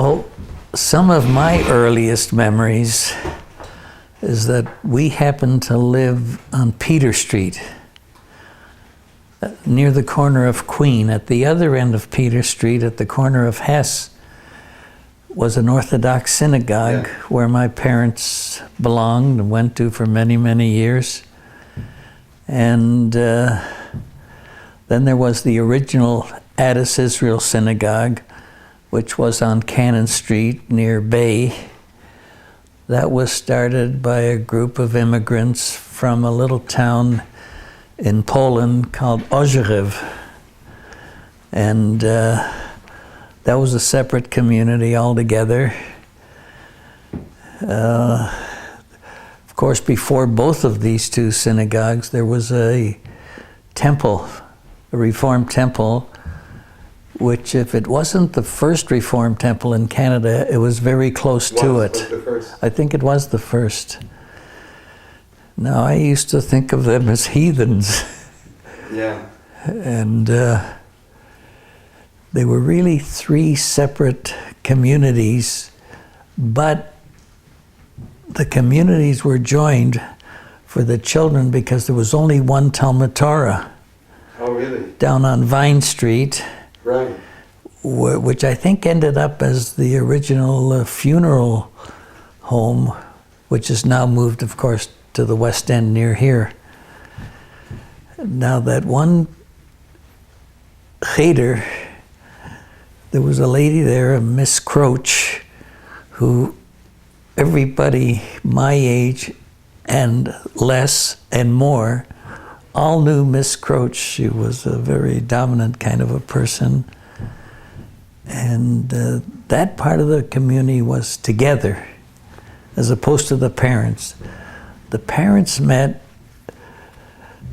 Well, some of my earliest memories is that we happened to live on Peter Street, near the corner of Queen. At the other end of Peter Street, at the corner of Hess, was an Orthodox synagogue where my parents belonged and went to for many, many years. And then there was the original Addis Israel Synagogue, which was on Cannon Street near Bay. That was started by a group of immigrants from a little town in Poland called Ozherew. And that was a separate community altogether. Of course, before both of these two synagogues, there was a temple, a Reformed temple, which, if it wasn't the first Reformed temple in Canada, it was very close to it. Was the first? I think it was the first. Now, I used to think of them as heathens. Yeah. And they were really three separate communities, but the communities were joined for the children because there was only one Talmud Torah. Oh, really? Down on Vine Street. Right. Which I think ended up as the original funeral home, which is now moved, of course, to the West End near here. Now, that one cheder, there was a lady there, a Miss Croach, who everybody my age and less and more all knew Miss Croach. She was a very dominant kind of a person. And that part of the community was together, as opposed to the parents. The parents met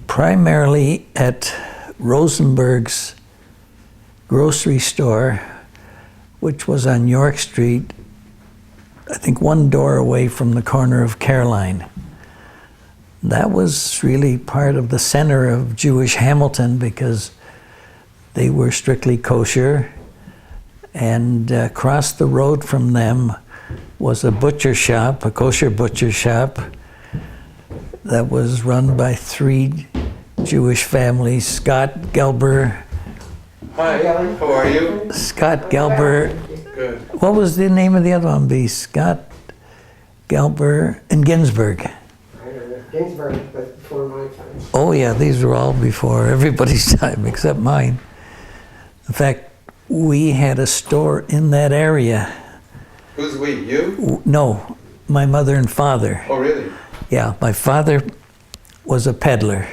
primarily at Rosenberg's grocery store, which was on York Street, I think one door away from the corner of Caroline. That was really part of the center of Jewish Hamilton because they were strictly kosher. And across the road from them was a butcher shop, a kosher butcher shop, that was run by three Jewish families, Scott Gelber. Hi, how are you? Scott Gelber. Good. What was the name of the other one? Be Scott Gelber and Ginsberg. I don't know. Ginsberg was before my time. Oh yeah, these were all before everybody's time except mine. In fact, we had a store in that area. Who's we? You? No, my mother and father. Oh, really? Yeah, my father was a peddler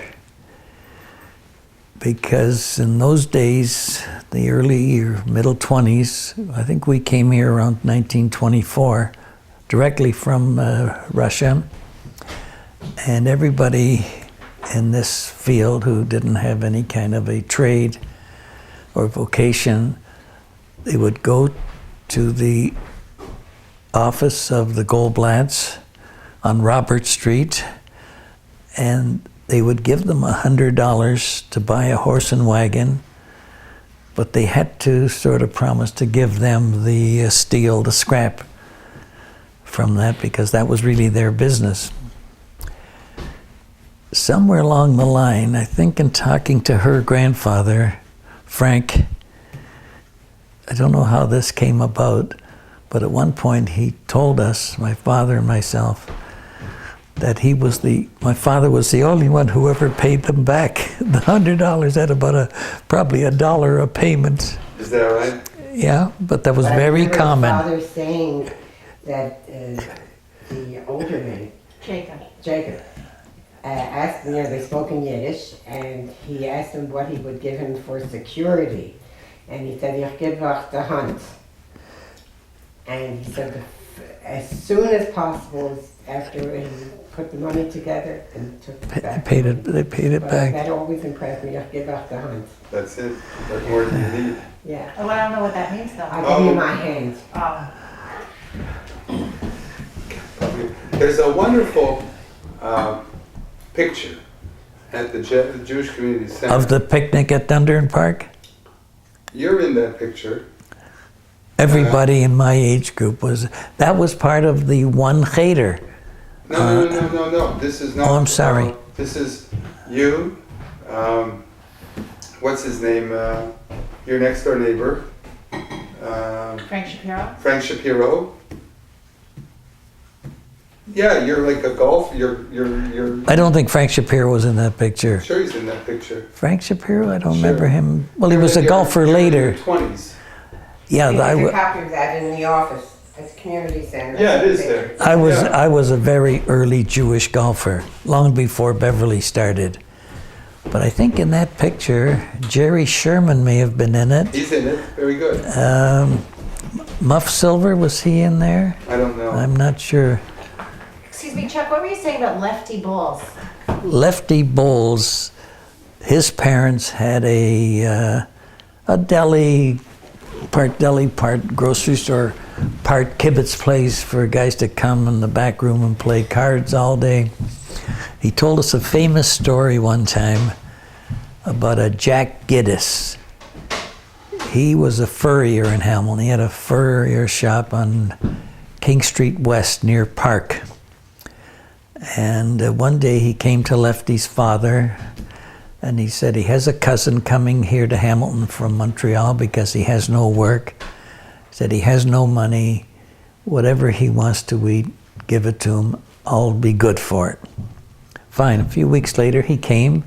because in those days, the early or middle 20s, I think we came here around 1924, directly from Russia, and everybody in this field who didn't have any kind of a trade or vocation, they would go to the office of the Goldblatts on Robert Street, and they would give them $100 to buy a horse and wagon, but they had to sort of promise to give them the steel, the scrap from that, because that was really their business. Somewhere along the line, I think in talking to her grandfather, Frank, I don't know how this came about, but at one point he told us, my father and myself, that my father was the only one who ever paid them back. The $100 at about probably $1 a payment. Is that right? Yeah, but that was But very I remember common. Father saying that the older man, Jacob, asked, they spoke in Yiddish, and he asked him what he would give him for security. And he said, "Ich give euch the Hand." And he said, as soon as possible, after he put the money together and took it back. They paid it But back. that always impressed me. Ich give euch the Hand. That's it. What more do you need? Yeah. Oh, I don't know what that means though. I give you my hand. Oh. There's a wonderful picture at the Jewish Community Center. Of the picnic at Dundurn Park? You're in that picture. Everybody in my age group that was part of the one cheder. No. This is not. Oh, I'm sorry. This is you. What's his name? Your next door neighbor. Frank Shapiro? Frank Shapiro. Yeah, you're like a golf. You're. I don't think Frank Shapiro was in that picture. Sure, he's in that picture. Frank Shapiro? I don't Sure. remember him. Well, he was a golfer you're later. In your 20s. Yeah, We have a copy of that in the office. It's community center. Yeah, it is there. I Yeah. was a very early Jewish golfer, long before Beverly started. But I think in that picture, Jerry Sherman may have been in it. He's in it. Very good. Muff Silver, was he in there? I don't know. I'm not sure. Excuse me, Chuck, what were you saying about Lefty Bulls? Lefty Bowles, his parents had a deli, part grocery store, part kibitz place for guys to come in the back room and play cards all day. He told us a famous story one time about a Jack Giddis. He was a furrier in Hamilton. He had a furrier shop on King Street West near Park. And one day he came to Lefty's father and he said he has a cousin coming here to Hamilton from Montreal because he has no work. He said he has no money. Whatever he wants to eat, give it to him. I'll be good for it. Fine. A few weeks later he came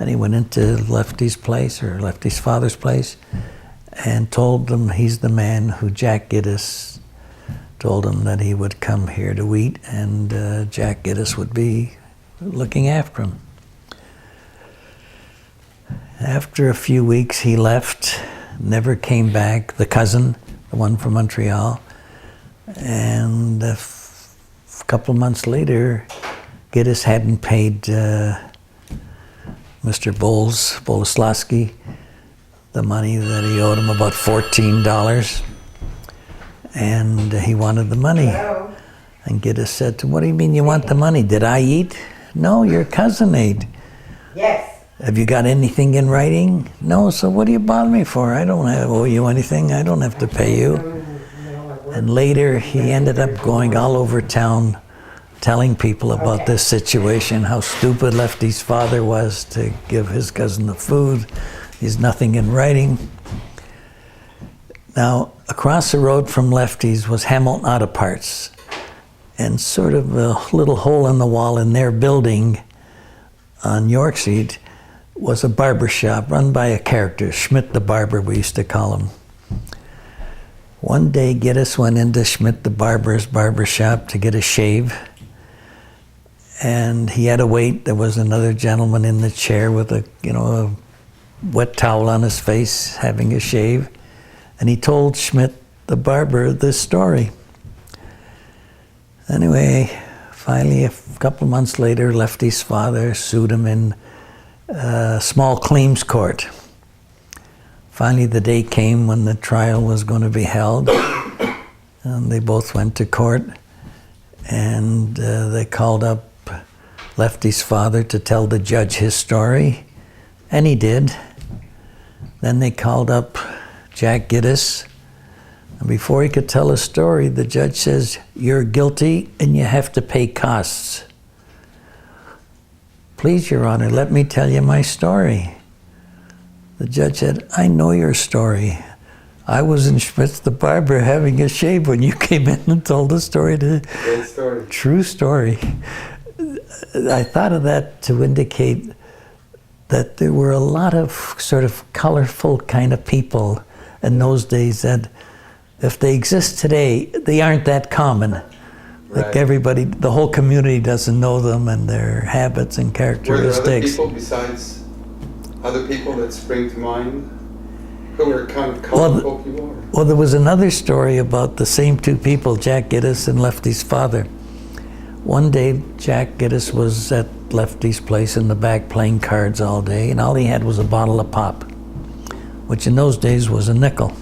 and he went into Lefty's place, or Lefty's father's place, and told them he's the man who Jack Giddis told him that he would come here to eat, and Jack Giddis would be looking after him. After a few weeks, he left, never came back, the cousin, the one from Montreal, and a couple of months later, Giddis hadn't paid Mr. Boleslawski the money that he owed him, about $14. And he wanted the money. Hello? And Giddis said to him, "What do you mean you want the money? Did I eat?" "No, your cousin ate." Yes. "Have you got anything in writing?" "No, so what do you bother me for? I don't owe you anything. I don't have to pay you." And later he ended up going all over town telling people about this situation, how stupid Lefty's father was to give his cousin the food. There's nothing in writing. Now, across the road from Lefty's was Hamilton Auto Parts, and sort of a little hole in the wall in their building on York Street was a barber shop run by a character, Schmidt the Barber, we used to call him. One day, Giddis went into Schmidt the Barber's barber shop to get a shave, and he had to wait. There was another gentleman in the chair with a wet towel on his face, having a shave. And he told Schmidt the barber this story. Anyway, finally, a couple of months later, Lefty's father sued him in small claims court. Finally, the day came when the trial was going to be held, and they both went to court, and they called up Lefty's father to tell the judge his story, and he did. Then they called up Jack Giddis, and before he could tell his story, the judge says, "You're guilty and you have to pay costs." "Please, Your Honor, let me tell you my story." The judge said, "I know your story. I was in Schmitz the Barber having a shave when you came in and told the story." Great story. True story. I thought of that to indicate that there were a lot of sort of colorful kind of people in those days that, if they exist today, they aren't that common. Like Right. everybody, the whole community doesn't know them and their habits and Were there other characteristics. people besides other people that spring to mind who were kind of Well, colorful people? Or? Well, there was another story about the same two people, Jack Giddis and Lefty's father. One day, Jack Giddis was at Lefty's place in the back playing cards all day, and all he had was a bottle of pop, which in those days was a nickel.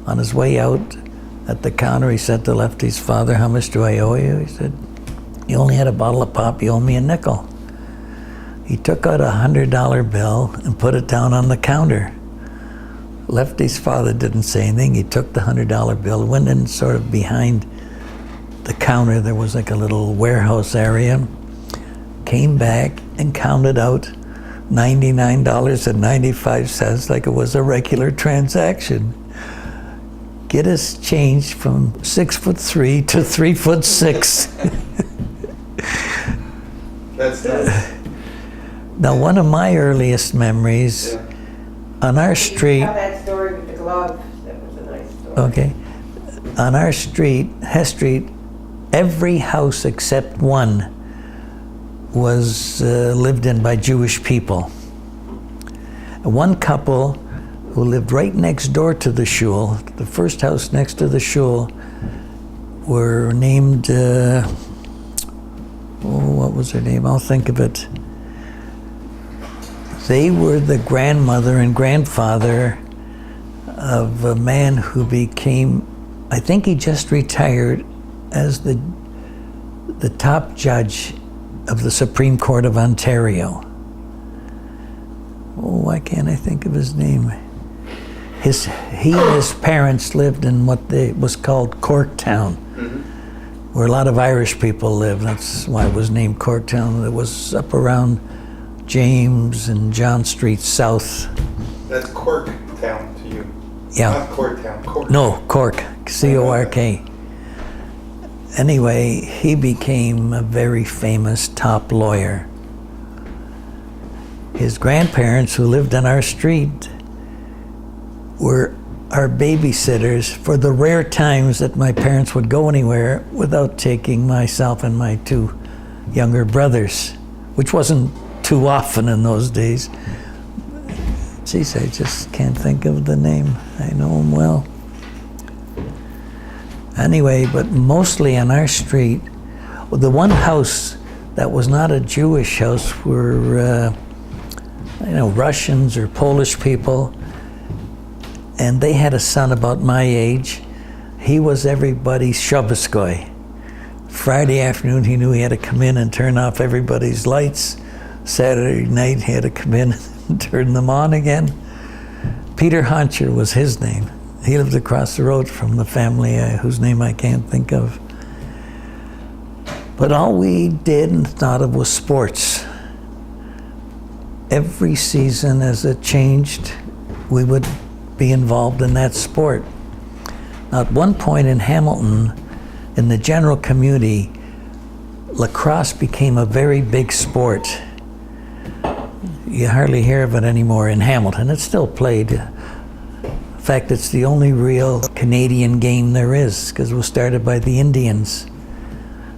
On his way out at the counter, he said to Lefty's father, "How much do I owe you?" He said, "You only had a bottle of pop, you owe me a nickel." He took out a $100 bill and put it down on the counter. Lefty's father didn't say anything. He took the $100 bill, went in sort of behind the counter. There was like a little warehouse area. Came back and counted out $99.95 like it was a regular transaction. Get us changed from 6'3" to 3'6". That's nice. Now, one of my earliest memories on our street. Tell that story with the glove. That was a nice story. Okay, on our street, Hess Street, every house except one was lived in by Jewish people. One couple who lived right next door to the shul, the first house next to the shul, were named, what was her name? I'll think of it. They were the grandmother and grandfather of a man who became, I think he just retired as the top judge of the Supreme Court of Ontario. Oh, why can't I think of his name? He and his parents lived in what was called Corktown, where a lot of Irish people lived. That's why it was named Corktown. It was up around James and John Street South. That's Corktown to you. Yeah. Not Corktown, Cork. No, Cork, C-O-R-K. Anyway, he became a very famous top lawyer. His grandparents, who lived on our street, were our babysitters for the rare times that my parents would go anywhere without taking myself and my two younger brothers, which wasn't too often in those days. Geez, I just can't think of the name. I know him well. Anyway, but mostly on our street, the one house that was not a Jewish house were, Russians or Polish people, and they had a son about my age. He was everybody's Shabbaskoy. Friday afternoon, he knew he had to come in and turn off everybody's lights. Saturday night, he had to come in and turn them on again. Peter Honcher was his name. He lived across the road from the family whose name I can't think of. But all we did and thought of was sports. Every season as it changed, we would be involved in that sport. Now, at one point in Hamilton, in the general community, lacrosse became a very big sport. You hardly hear of it anymore in Hamilton. It's still played. In fact, it's the only real Canadian game there is, because it was started by the Indians.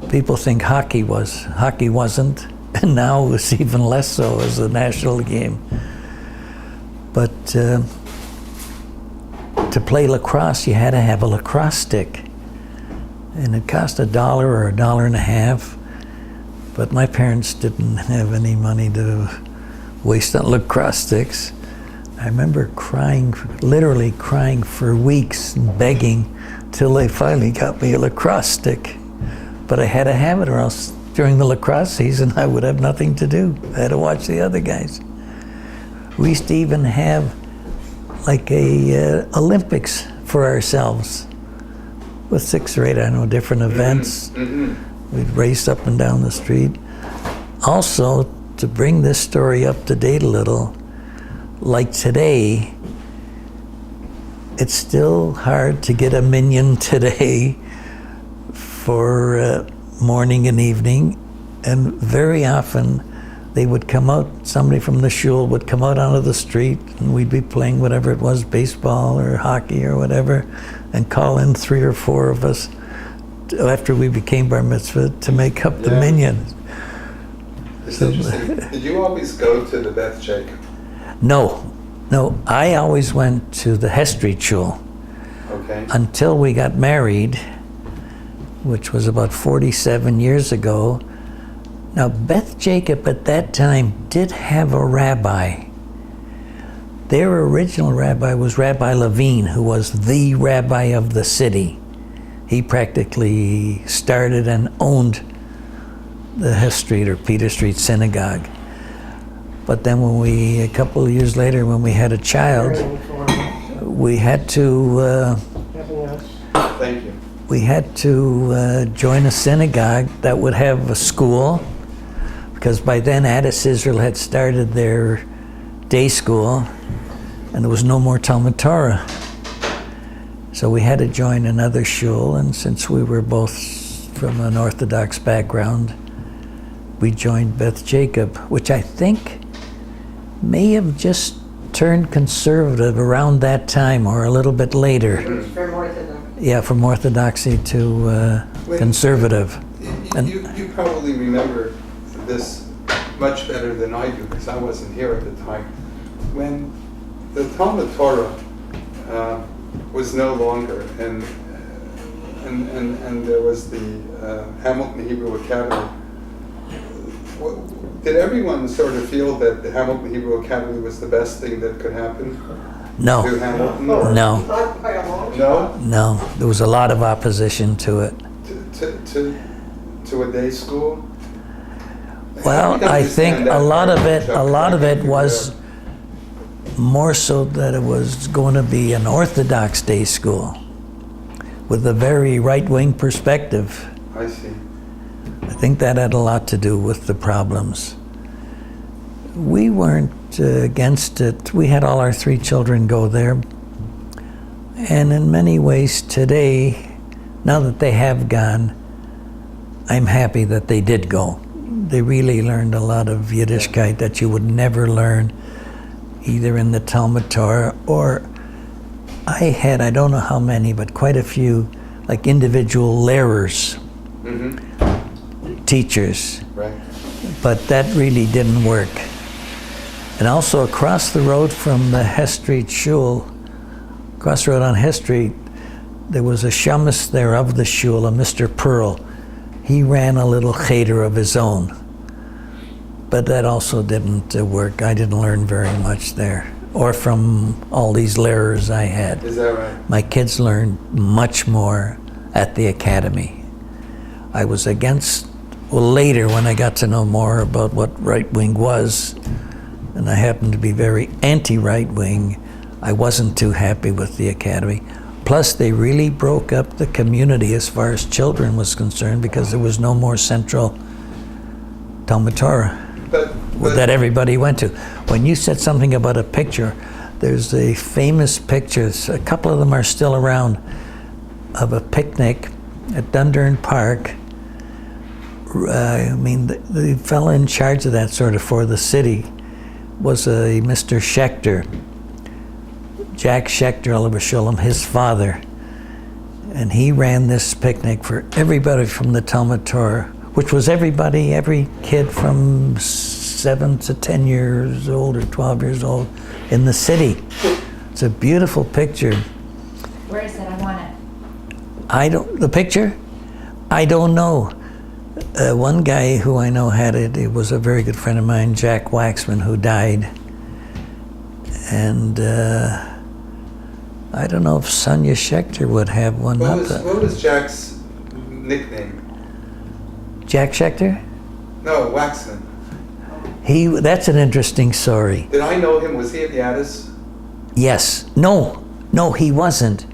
People think hockey was. Hockey wasn't, and now it's even less so as a national game. But to play lacrosse, you had to have a lacrosse stick. And it cost $1 or $1.50. But my parents didn't have any money to waste on lacrosse sticks. I remember crying, literally crying for weeks and begging till they finally got me a lacrosse stick. But I had to have it, or else during the lacrosse season I would have nothing to do. I had to watch the other guys. We used to even have like a Olympics for ourselves with 6 or 8, different events. We'd race up and down the street. Also, to bring this story up to date a little, like today, it's still hard to get a minion today for morning and evening, and very often they would come out, somebody from the shul would come out onto the street, and we'd be playing whatever it was, baseball or hockey or whatever, and call in 3 or 4 of us after we became bar mitzvah to make up the minion. It's interesting. Did you always go to the Beth Jacob? No, I always went to the Hess Street shul. Okay. Until we got married, which was about 47 years ago. Now, Beth Jacob at that time did have a rabbi. Their original rabbi was Rabbi Levine, who was the rabbi of the city. He practically started and owned the Hess Street or Peter Street Synagogue. But then when a couple of years later, when we had a child, we had to Thank you. join a synagogue that would have a school, because by then Addis Israel had started their day school, and there was no more Talmud Torah. So we had to join another shul, and since we were both from an Orthodox background, we joined Beth Jacob, which I think may have just turned conservative around that time or a little bit later. From Orthodox. Yeah, from Orthodoxy to conservative. And You probably remember this much better than I do, because I wasn't here at the time. When the Talmud Torah was no longer, and there was the Hamilton Hebrew Academy, did everyone sort of feel that the Hamilton Hebrew Academy was the best thing that could happen no, to Hamilton? no, No? no. There was a lot of opposition to it. To a day school? Well, can I think understand that a lot of part, it, Chuck. a lot of I it think was more so that it was going to be an Orthodox day school with a very right-wing perspective. I see. I think that had a lot to do with the problems. We weren't against it. We had all our 3 children go there. And in many ways today, now that they have gone, I'm happy that they did go. They really learned a lot of Yiddishkeit that you would never learn either in the Talmud Torah, or I don't know how many, but quite a few, like individual lehrers, teachers. Right. But that really didn't work. And also across the road from the Hess Street Shul, across the road on Hess Street, there was a shamus there of the shul, a Mr. Pearl. He ran a little cheder of his own. But that also didn't work. I didn't learn very much there, or from all these learners I had. Is that right? My kids learned much more at the academy. I was against, well, later when I got to know more about what right-wing was, and I happened to be very anti-right-wing, I wasn't too happy with the academy. Plus, they really broke up the community as far as children was concerned, because there was no more central Talmud Torah that everybody went to. When you said something about a picture, there's a famous picture, a couple of them are still around, of a picnic at Dundurn Park. The fellow in charge of that sort of for the city was a Mr. Schechter, Jack Schechter, Oliver Shulam, his father. And he ran this picnic for everybody from the Talmud Torah, which was everybody, every kid from 7 to 10 years old or 12 years old in the city. It's a beautiful picture. Where is it? I want it. The picture? I don't know. One guy who I know had it. It was a very good friend of mine, Jack Waxman, who died. And I don't know if Sonia Schechter would have one. What was Jack's nickname? Jack Schechter? No, Waxman. That's an interesting story. Did I know him? Was he at the Addis? Yes. No, he wasn't.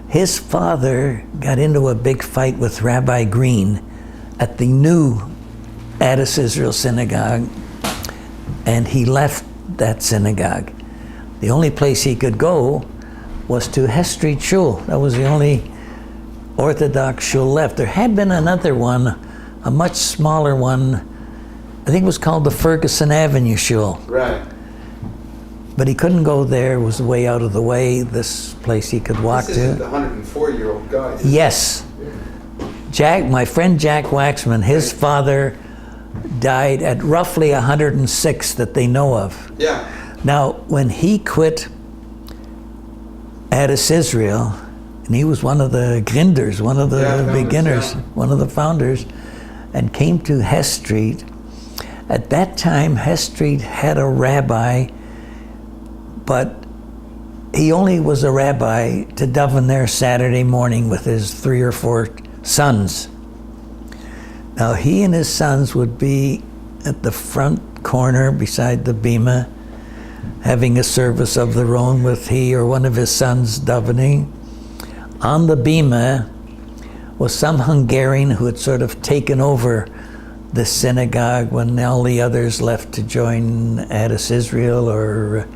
His father got into a big fight with Rabbi Green at the new Addis Israel synagogue, and he left that synagogue. The only place he could go was to Hess Street Shul. That was the only Orthodox shul left. There had been another one, a much smaller one. I think it was called the Ferguson Avenue Shul. Right. But he couldn't go there. It was way out of the way. This place he could walk This to. isn't the 104-year-old guy. Yes. My friend Jack Waxman, his father died at roughly 106 that they know of. Yeah. Now, when he quit Addis Israel, and he was one of the grinders, one of the beginners, one of the founders, and came to Hess Street. At that time, Hess Street had a rabbi, but he only was a rabbi to daven there Saturday morning with his 3 or 4 sons. Now, he and his sons would be at the front corner beside the bima, having a service of their own with he or one of his sons davening. On the bima was some Hungarian who had sort of taken over the synagogue when all the others left to join Addis Israel or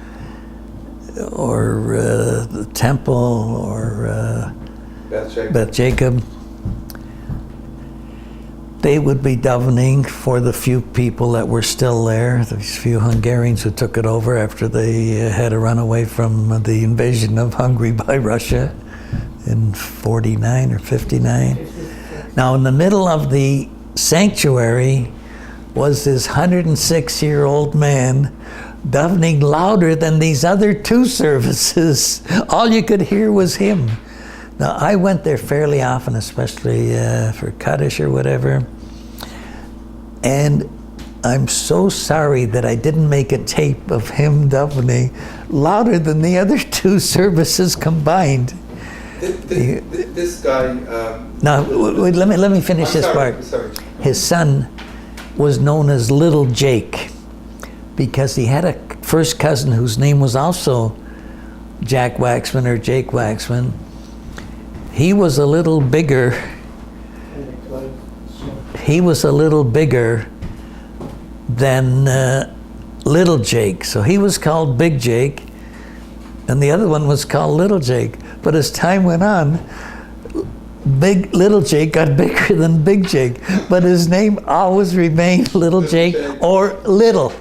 the temple or Beth Jacob. They would be davening for the few people that were still there, these few Hungarians who took it over after they had to run away from the invasion of Hungary by Russia in 49 or 59. Now in the middle of the sanctuary was this 106-year-old man davening louder than these other two services. All you could hear was him. Now, I went there fairly often, especially for Kaddish or whatever, and I'm so sorry that I didn't make a tape of him davening louder than the other two services combined. This guy... Now, wait, let me finish this part. I'm sorry. His son was known as Little Jake because he had a first cousin whose name was also Jack Waxman or Jake Waxman. He was a little bigger. He was a little bigger than Little Jake. So he was called Big Jake, and the other one was called Little Jake. But as time went on, Little Jake got bigger than Big Jake, but his name always remained Little Jake or Little.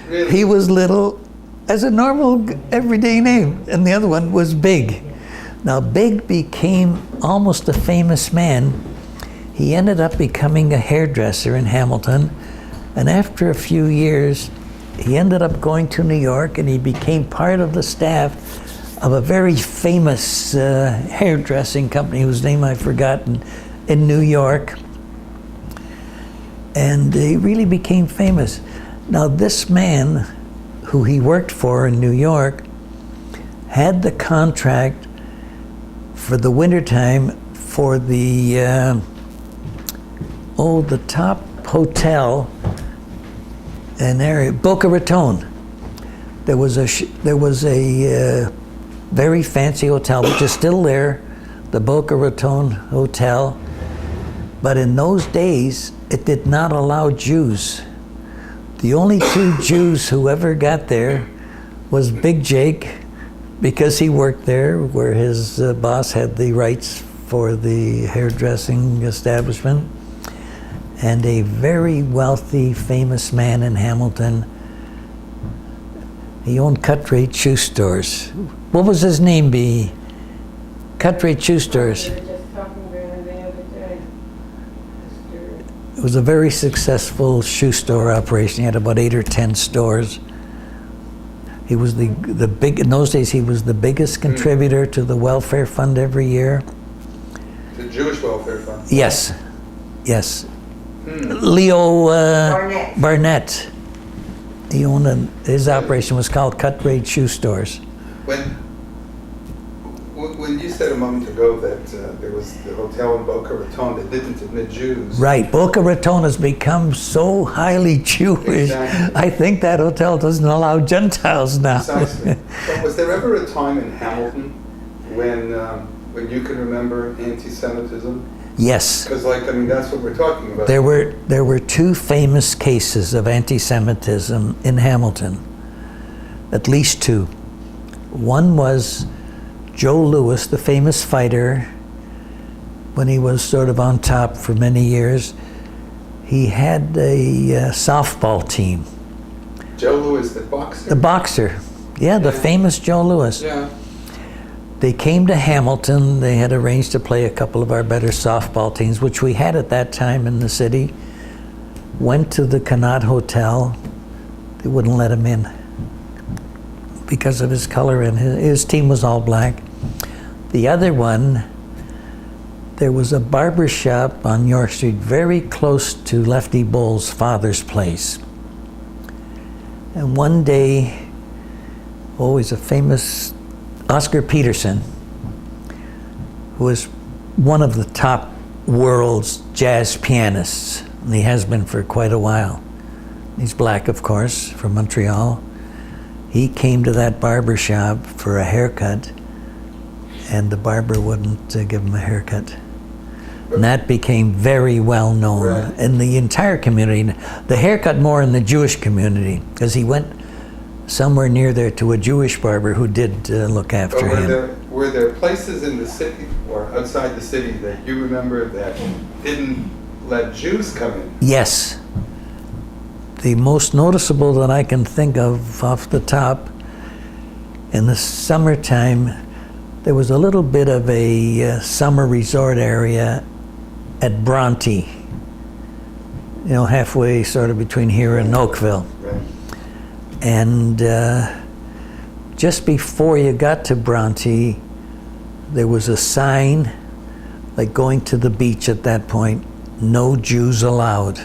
Really? He was Little as a normal everyday name, and the other one was Big. Now, Big became almost a famous man. He ended up becoming a hairdresser in Hamilton, and after a few years, he ended up going to New York, and he became part of the staff of a very famous hairdressing company whose name I've forgotten in New York. And he really became famous. Now, this man, who he worked for in New York, had the contract for the wintertime for the the top hotel in area, Boca Raton. There was a very fancy hotel, which is still there, the Boca Raton Hotel. But in those days, it did not allow Jews. The only two Jews who ever got there was Big Jake, because he worked there, where his boss had the rights for the hairdressing establishment, and a very wealthy, famous man in Hamilton. He owned cut-rate shoe stores. What was his name be? Cut-rate shoe stores. We were just talking about him the other day. It was a very successful shoe store operation. He had about 8 or 10 stores. He was the big, in those days, he was the biggest contributor to the welfare fund every year. The Jewish welfare fund? Yes, yes. Leo Barnett. He owned his operation was called Cut-Rate Shoe Stores. When you said a moment ago that there was the hotel in Boca Raton that didn't admit Jews. Right, Boca Raton has become so highly Jewish. Exactly. I think that hotel doesn't allow Gentiles now. Precisely. But was there ever a time in Hamilton when you can remember anti-Semitism? Yes. Because, that's what we're talking about. There were two famous cases of anti-Semitism in Hamilton, at least two. One was Joe Louis, the famous fighter, when he was sort of on top for many years. He had a softball team. Joe Louis, the boxer? The boxer. Yeah, the famous Joe Louis. Yeah. They came to Hamilton. They had arranged to play a couple of our better softball teams, which we had at that time in the city. Went to the Connaught Hotel. They wouldn't let him in because of his color, and his team was all black. The other one, there was a barber shop on York Street very close to Lefty Bull's father's place. And one day, always a famous Oscar Peterson, who is one of the top world's jazz pianists, and he has been for quite a while. He's black, of course, from Montreal. He came to that barber shop for a haircut, and the barber wouldn't give him a haircut. And that became very well known Right. in the entire community. The haircut more in the Jewish community, because he went somewhere near there to a Jewish barber who did look But after him. were there places in the city or outside the city that you remember that didn't let Jews come in? Yes. The most noticeable that I can think of off the top, in the summertime, there was a little bit of a summer resort area at Bronte, you know, halfway sort of between here and Oakville. Right. And just before you got to Bronte, there was a sign, like going to the beach at that point, no Jews allowed.